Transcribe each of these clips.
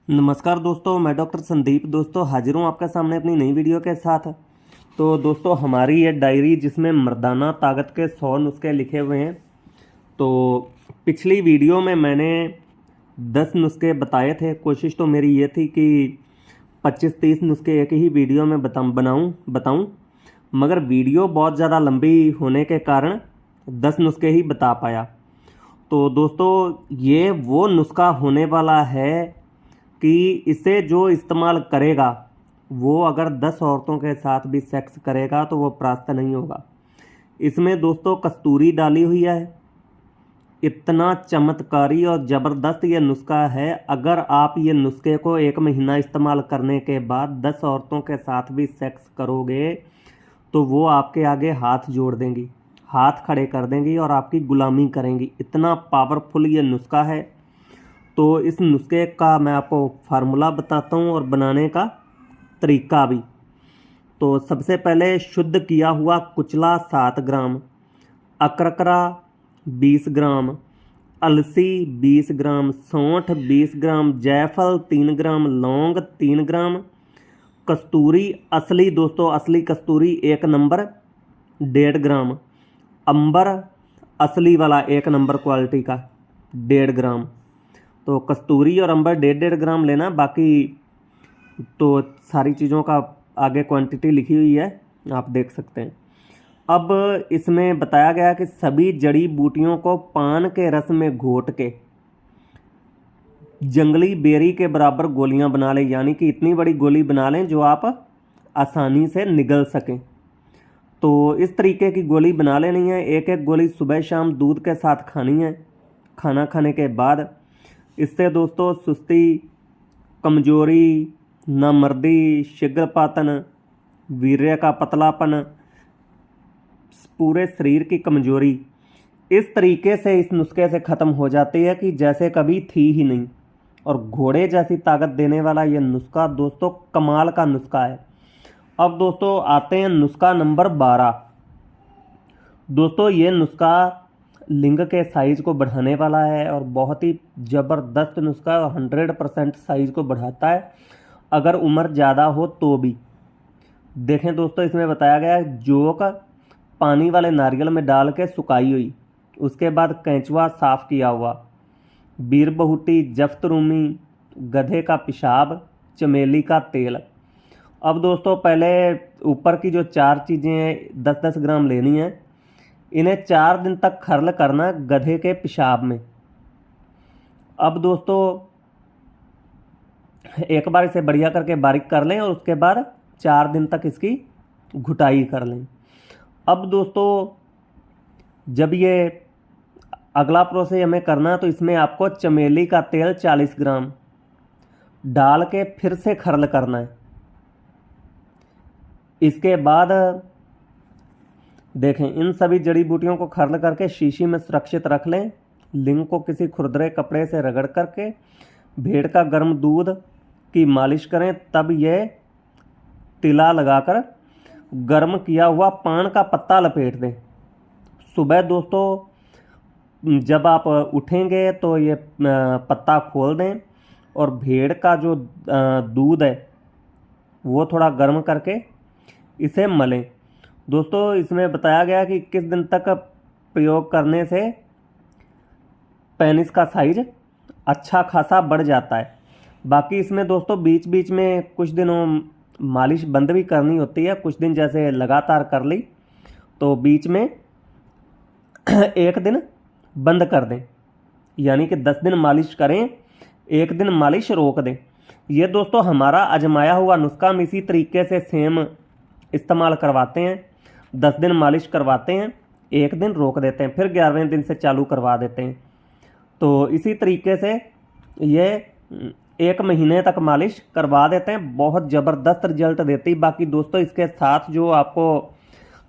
नमस्कार दोस्तों, मैं डॉक्टर संदीप दोस्तों हाजिर हूँ आपके सामने अपनी नई वीडियो के साथ। तो दोस्तों हमारी ये डायरी जिसमें मर्दाना ताकत के 100 नुस्खे लिखे हुए हैं। तो पिछली वीडियो में मैंने 10 नुस्खे बताए थे। कोशिश तो मेरी ये थी कि 25-30 नुस्खे एक ही वीडियो में बताऊं, मगर वीडियो बहुत ज़्यादा लंबी होने के कारण 10 नुस्खे ही बता पाया। तो दोस्तों ये वो नुस्खा होने वाला है कि इसे जो इस्तेमाल करेगा वो अगर 10 औरतों के साथ भी सेक्स करेगा तो वो प्राप्त नहीं होगा। इसमें दोस्तों कस्तूरी डाली हुई है। इतना चमत्कारी और ज़बरदस्त ये नुस्खा है। अगर आप ये नुस्खे को 1 महीना इस्तेमाल करने के बाद 10 औरतों के साथ भी सेक्स करोगे तो वो आपके आगे हाथ जोड़ देंगी, हाथ खड़े कर देंगी और आपकी गुलामी करेंगी। इतना पावरफुल ये नुस्खा है। तो इस नुस्खे का मैं आपको फार्मूला बताता हूँ और बनाने का तरीका भी। तो सबसे पहले शुद्ध किया हुआ कुचला 7 ग्राम, अकरकरा 20 ग्राम, अलसी 20 ग्राम, सौंठ 20 ग्राम, जायफल 3 ग्राम, लौंग 3 ग्राम, कस्तूरी असली दोस्तों असली कस्तूरी 1 नंबर 1.5 ग्राम, अंबर असली वाला 1 नंबर क्वालिटी का 1.5 ग्राम। तो कस्तूरी और अंबर 1.5 ग्राम लेना। बाकी तो सारी चीज़ों का आगे क्वांटिटी लिखी हुई है, आप देख सकते हैं। अब इसमें बताया गया कि सभी जड़ी बूटियों को पान के रस में घोट के जंगली बेरी के बराबर गोलियां बना लें, यानी कि इतनी बड़ी गोली बना लें जो आप आसानी से निगल सकें। तो इस तरीके की गोली बना लेनी है। एक एक गोली सुबह शाम दूध के साथ खानी है खाना खाने के बाद। इससे दोस्तों सुस्ती, कमजोरी, नामर्दी, शीघ्रपातन, वीर्य का पतलापन, पूरे शरीर की कमजोरी इस तरीके से इस नुस्खे से ख़त्म हो जाती है कि जैसे कभी थी ही नहीं। और घोड़े जैसी ताकत देने वाला यह नुस्खा दोस्तों कमाल का नुस्खा है। अब दोस्तों आते हैं नुस्खा नंबर 12। दोस्तों ये नुस्खा लिंग के साइज को बढ़ाने वाला है और बहुत ही ज़बरदस्त नुस्खा है और 100% साइज को बढ़ाता है अगर उम्र ज़्यादा हो तो भी। देखें दोस्तों इसमें बताया गया है जोक पानी वाले नारियल में डाल के सुखाई हुई, उसके बाद केंचुआ साफ़ किया हुआ, बीरबहुटी, जफ्त रूमी, गधे का पेशाब, चमेली का तेल। अब दोस्तों पहले ऊपर की जो 4 चीज़ें हैं 10-10 ग्राम लेनी है। इन्हें 4 दिन तक खर्ल करना गधे के पेशाब में। अब दोस्तों एक बार इसे बढ़िया करके बारीक कर लें और उसके बाद 4 दिन तक इसकी घुटाई कर लें। अब दोस्तों जब ये अगला प्रोसेस हमें करना तो इसमें आपको चमेली का तेल 40 ग्राम डाल के फिर से खर्ल करना है। इसके बाद देखें इन सभी जड़ी बूटियों को खर्ल करके शीशी में सुरक्षित रख लें। लिंग को किसी खुरदरे कपड़े से रगड़ करके भेड़ का गर्म दूध की मालिश करें, तब यह तिला लगाकर गर्म किया हुआ पान का पत्ता लपेट दें। सुबह दोस्तों जब आप उठेंगे तो ये पत्ता खोल दें और भेड़ का जो दूध है वो थोड़ा गर्म करके इसे मलें। दोस्तों इसमें बताया गया कि 21 दिन तक प्रयोग करने से पेनिस का साइज अच्छा खासा बढ़ जाता है। बाकी इसमें दोस्तों बीच बीच में कुछ दिनों मालिश बंद भी करनी होती है। कुछ दिन जैसे लगातार कर ली तो बीच में 1 दिन बंद कर दें, यानी कि 10 दिन मालिश करें, 1 दिन मालिश रोक दें। ये दोस्तों हमारा आजमाया हुआ नुस्खा हम इसी तरीके से सेम इस्तेमाल करवाते हैं। 10 दिन मालिश करवाते हैं, 1 दिन रोक देते हैं, फिर 11वें दिन से चालू करवा देते हैं। तो इसी तरीके से ये 1 महीने तक मालिश करवा देते हैं, बहुत ज़बरदस्त रिजल्ट देती। बाकी दोस्तों इसके साथ जो आपको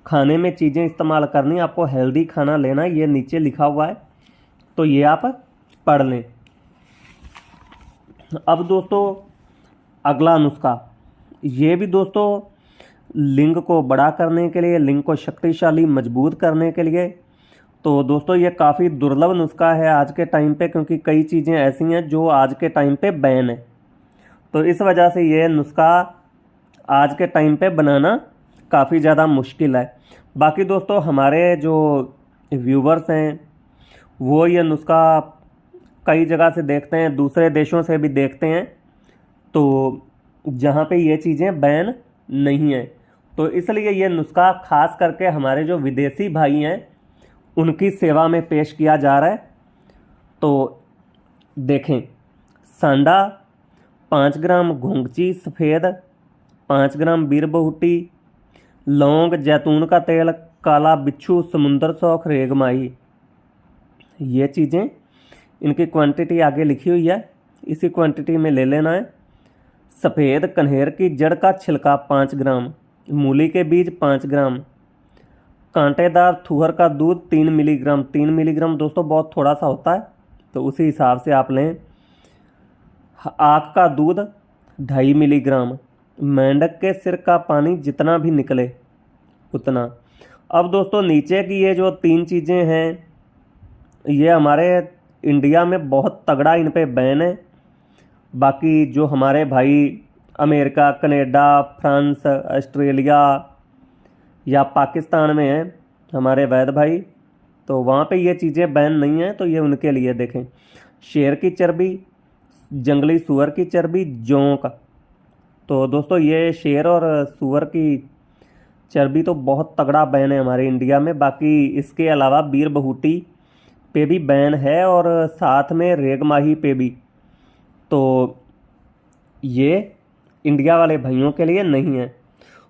खाने में चीज़ें इस्तेमाल करनी, आपको हेल्दी खाना लेना, ये नीचे लिखा हुआ है, तो ये आप पढ़ लें। अब दोस्तों अगला नुस्खा, ये भी दोस्तों लिंग को बड़ा करने के लिए, लिंग को शक्तिशाली मजबूत करने के लिए। तो दोस्तों ये काफ़ी दुर्लभ नुस्खा है आज के टाइम पे, क्योंकि कई चीज़ें ऐसी हैं जो आज के टाइम पे बैन है। तो इस वजह से ये नुस्खा आज के टाइम पे बनाना काफ़ी ज़्यादा मुश्किल है। बाकी दोस्तों हमारे जो व्यूवर्स हैं वो ये नुस्खा कई जगह से देखते हैं, दूसरे देशों से भी देखते हैं, तो जहाँ पे ये चीज़ें बैन नहीं है। तो इसलिए ये नुस्खा खास करके हमारे जो विदेशी भाई हैं उनकी सेवा में पेश किया जा रहा है। तो देखें, सांडा 5 ग्राम, घोंगची सफ़ेद 5 ग्राम, बीरबहुटी, लौंग, जैतून का तेल, काला बिच्छू, समुंदर सौख, रेगमाही, ये चीज़ें इनकी क्वांटिटी आगे लिखी हुई है, इसी क्वांटिटी में ले लेना है। सफ़ेद कन्हेर की जड़ का छिलका 5 ग्राम, मूली के बीज 5 ग्राम, कांटेदार थुहर का दूध 3 मिलीग्राम। 3 मिलीग्राम दोस्तों बहुत थोड़ा सा होता है, तो उसी हिसाब से आप लें। आक का दूध 2.5 मिलीग्राम, मेंढक के सिर का पानी जितना भी निकले उतना। अब दोस्तों नीचे की ये जो 3 चीज़ें हैं ये हमारे इंडिया में बहुत तगड़ा इन पे बैन है। बाकी जो हमारे भाई अमेरिका, कनाडा, फ्रांस, ऑस्ट्रेलिया या पाकिस्तान में हैं हमारे वैद भाई, तो वहाँ पे ये चीज़ें बैन नहीं हैं, तो ये उनके लिए देखें। शेर की चर्बी, जंगली सूअर की चर्बी, जोंक। तो दोस्तों ये शेर और सूअर की चर्बी तो बहुत तगड़ा बैन है हमारे इंडिया में। बाकी इसके अलावा बीरबहुटी पे भी बैन है और साथ में रेगमाही पे भी। तो ये इंडिया वाले भाइयों के लिए नहीं है।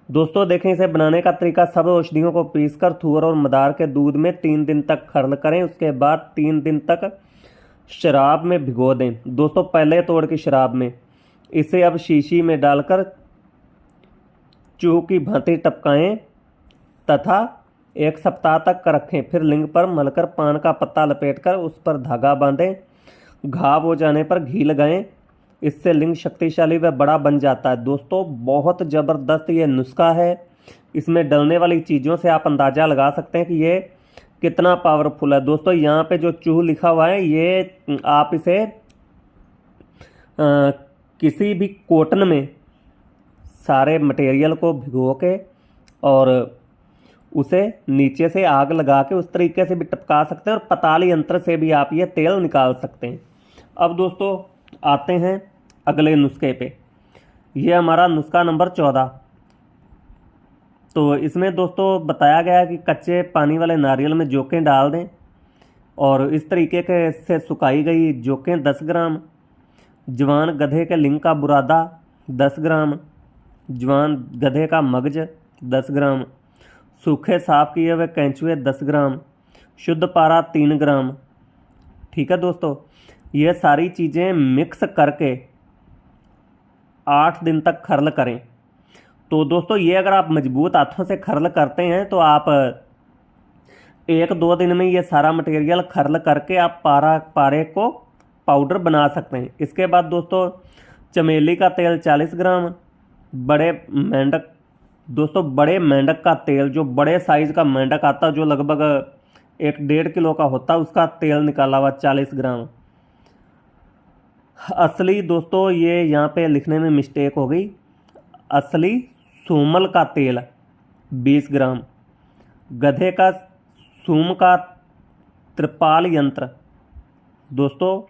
दोस्तों देखें, इसे बनाने का तरीका, सब औषधियों को पीसकर थूर और मदार के दूध में 3 दिन तक खर्ल करें। उसके बाद 3 दिन तक शराब में भिगो दें। दोस्तों पहले तोड़ की शराब में इसे अब शीशी में डालकर चूह की भांति टपकाएं तथा 1 सप्ताह तक रखें। फिर लिंग पर मलकर पान का पत्ता लपेटकर उस पर धागा बांधें। घाव हो जाने पर घी लगाएं। इससे लिंग शक्तिशाली व बड़ा बन जाता है। दोस्तों बहुत ज़बरदस्त ये नुस्खा है। इसमें डलने वाली चीज़ों से आप अंदाज़ा लगा सकते हैं कि ये कितना पावरफुल है। दोस्तों यहाँ पे जो चूह लिखा हुआ है ये आप इसे किसी भी कॉटन में सारे मटेरियल को भिगो के और उसे नीचे से आग लगा के उस तरीके से भी टपका सकते हैं और पताली यंत्र से भी आप ये तेल निकाल सकते हैं। अब दोस्तों आते हैं अगले नुस्खे पे। ये हमारा नुस्खा नंबर 14। तो इसमें दोस्तों बताया गया है कि कच्चे पानी वाले नारियल में जोकें डाल दें और इस तरीके के से सुखाई गई जोकें 10 ग्राम, जवान गधे के लिंग का बुरादा 10 ग्राम, जवान गधे का मगज 10 ग्राम, सूखे साफ किए हुए कैंचुए 10 ग्राम, शुद्ध पारा 3 ग्राम। ठीक है दोस्तों, ये सारी चीज़ें मिक्स करके 8 दिन तक खर्ल करें। तो दोस्तों ये अगर आप मजबूत हाथों से खर्ल करते हैं तो आप 1-2 दिन में ये सारा मटेरियल खर्ल करके आप पारे को पाउडर बना सकते हैं। इसके बाद दोस्तों चमेली का तेल 40 ग्राम, बड़े मेंढक का तेल, जो बड़े साइज़ का मेंढक आता है जो लगभग 1-1.5 किलो का होता है, उसका तेल निकाला हुआ 40 ग्राम। असली दोस्तों ये यहाँ पे लिखने में मिस्टेक हो गई, असली सूमल का तेल 20 ग्राम, गधे का सूम का त्रिपाल यंत्र। दोस्तों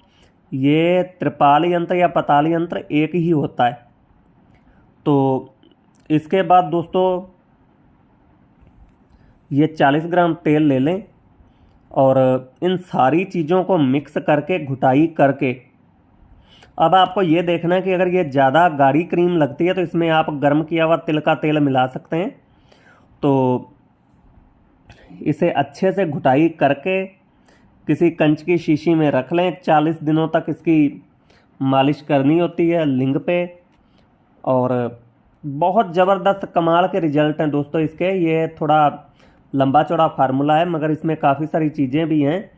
ये त्रिपाल यंत्र या पताल यंत्र एक ही होता है। तो इसके बाद दोस्तों ये 40 ग्राम तेल ले लें और इन सारी चीज़ों को मिक्स करके घुटाई करके, अब आपको ये देखना है कि अगर ये ज़्यादा गाढ़ी क्रीम लगती है तो इसमें आप गर्म किया हुआ तिल का तेल मिला सकते हैं। तो इसे अच्छे से घुटाई करके किसी कंच की शीशी में रख लें। 40 दिनों तक इसकी मालिश करनी होती है लिंग पे और बहुत ज़बरदस्त कमाल के रिजल्ट हैं दोस्तों इसके। ये थोड़ा लंबा चौड़ा फार्मूला है मगर इसमें काफ़ी सारी चीज़ें भी हैं,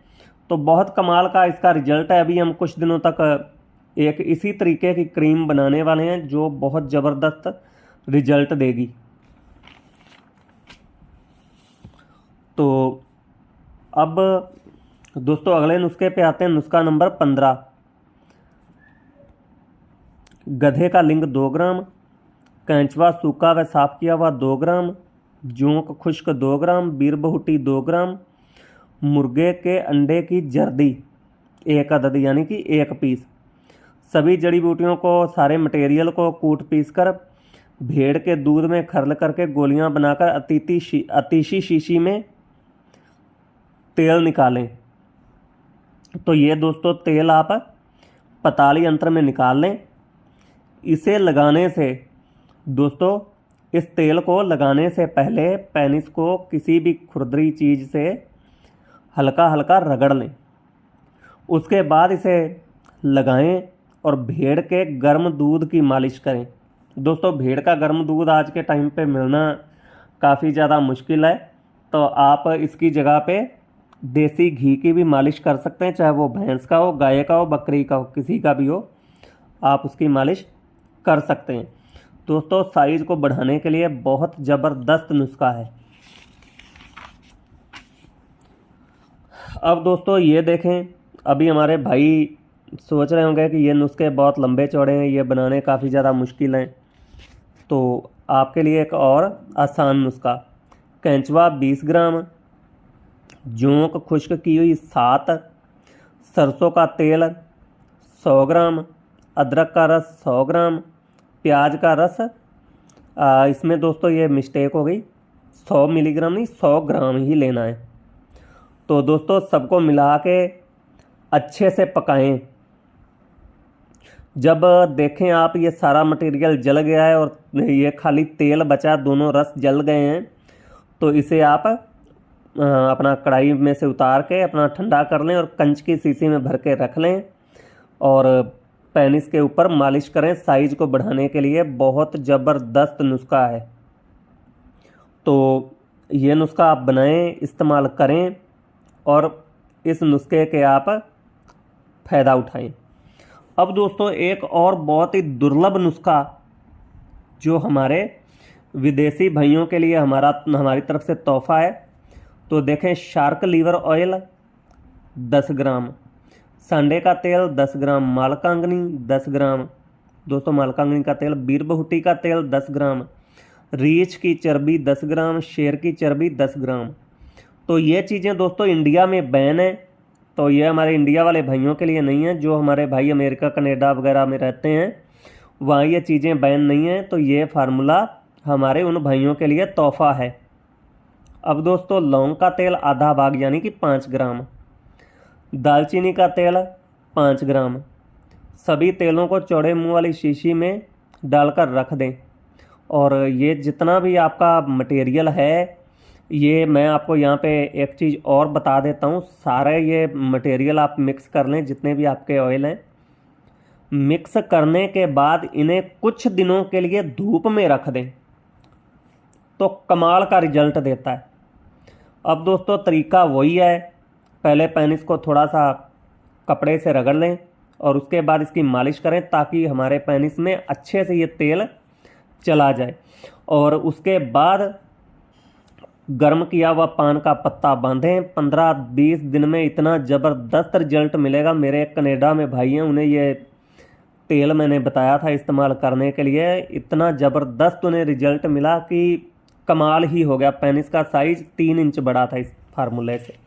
तो बहुत कमाल का इसका रिजल्ट है। अभी हम कुछ दिनों तक एक इसी तरीके की क्रीम बनाने वाले हैं जो बहुत ज़बरदस्त रिजल्ट देगी। तो अब दोस्तों अगले नुस्खे पे आते हैं, नुस्खा नंबर 15। गधे का लिंग 2 ग्राम, कैंचवा सूखा व साफ किया हुआ 2 ग्राम, जोंक खुश्क 2 ग्राम, बीरबहुटी 2 ग्राम, मुर्गे के अंडे की जर्दी 1 अदद यानी कि 1 पीस। सभी जड़ी बूटियों को, सारे मटेरियल को कूट पीस कर भेड़ के दूध में खरल करके गोलियां बनाकर अतीशी शीशी में तेल निकालें। तो ये दोस्तों तेल आप पताली यंत्र में निकाल लें। इसे लगाने से दोस्तों, इस तेल को लगाने से पहले पेनिस को किसी भी खुरदरी चीज़ से हल्का हल्का रगड़ लें। उसके बाद इसे लगाएं और भेड़ के गर्म दूध की मालिश करें। दोस्तों, भेड़ का गर्म दूध आज के टाइम पे मिलना काफ़ी ज़्यादा मुश्किल है, तो आप इसकी जगह पे देसी घी की भी मालिश कर सकते हैं, चाहे वो भैंस का हो, गाय का हो, बकरी का हो, किसी का भी हो, आप उसकी मालिश कर सकते हैं। दोस्तों, साइज को बढ़ाने के लिए बहुत ज़बरदस्त नुस्खा है। अब दोस्तों ये देखें, अभी हमारे भाई सोच रहे होंगे कि ये नुस्खे बहुत लंबे चौड़े हैं, ये बनाने काफ़ी ज़्यादा मुश्किल हैं। तो आपके लिए एक और आसान नुस्खा, कैंचवा 20 ग्राम, जोंक खुश्क की हुई 7, सरसों का तेल 100 ग्राम, अदरक का रस 100 ग्राम, प्याज का रस, इसमें दोस्तों ये मिस्टेक हो गई, 100 मिलीग्राम नहीं 100 ग्राम ही लेना है। तो दोस्तों सबको मिला के अच्छे से पकाएं। जब देखें आप ये सारा मटेरियल जल गया है और ये खाली तेल बचा, दोनों रस जल गए हैं, तो इसे आप अपना कढ़ाई में से उतार के अपना ठंडा कर लें और कंच की शीशी में भर के रख लें और पेनिस के ऊपर मालिश करें। साइज को बढ़ाने के लिए बहुत ज़बरदस्त नुस्खा है। तो ये नुस्खा आप बनाएं, इस्तेमाल करें और इस नुस्खे के आप फ़ायदा उठाएं। अब दोस्तों एक और बहुत ही दुर्लभ नुस्खा जो हमारे विदेशी भाइयों के लिए हमारी तरफ से तोहफा है, तो देखें, शार्क लीवर ऑयल 10 ग्राम, सांडे का तेल 10 ग्राम, मालकांगनी 10 ग्राम, दोस्तों मालकांगनी का तेल, बीरबहुटी का तेल 10 ग्राम, रीछ की चर्बी 10 ग्राम, शेर की चर्बी 10 ग्राम। तो ये चीज़ें दोस्तों इंडिया में बैन है, तो ये हमारे इंडिया वाले भाइयों के लिए नहीं है। जो हमारे भाई अमेरिका, कनाडा वगैरह में रहते हैं, वहाँ ये चीज़ें बैन नहीं हैं। तो ये फार्मूला हमारे उन भाइयों के लिए तोहफा है। अब दोस्तों लौंग का तेल आधा भाग यानी कि 5 ग्राम, दालचीनी का तेल 5 ग्राम, सभी तेलों को चौड़े मुंह वाली शीशी में डालकर रख दें। और ये जितना भी आपका मटेरियल है, ये मैं आपको यहाँ पे एक चीज़ और बता देता हूँ, सारे ये मटेरियल आप मिक्स कर लें, जितने भी आपके ऑयल हैं। मिक्स करने के बाद इन्हें कुछ दिनों के लिए धूप में रख दें, तो कमाल का रिजल्ट देता है। अब दोस्तों तरीका वही है, पहले पेनिस को थोड़ा सा कपड़े से रगड़ लें और उसके बाद इसकी मालिश करें, ताकि हमारे पेनिस में अच्छे से ये तेल चला जाए। और उसके बाद गर्म किया हुआ पान का पत्ता बांधें। 15-20 दिन में इतना ज़बरदस्त रिजल्ट मिलेगा। मेरे कनाडा में भाई हैं, उन्हें ये तेल मैंने बताया था इस्तेमाल करने के लिए, इतना ज़बरदस्त उन्हें रिजल्ट मिला कि कमाल ही हो गया। पेनिस का साइज़ 3 इंच बड़ा था इस फार्मूले से।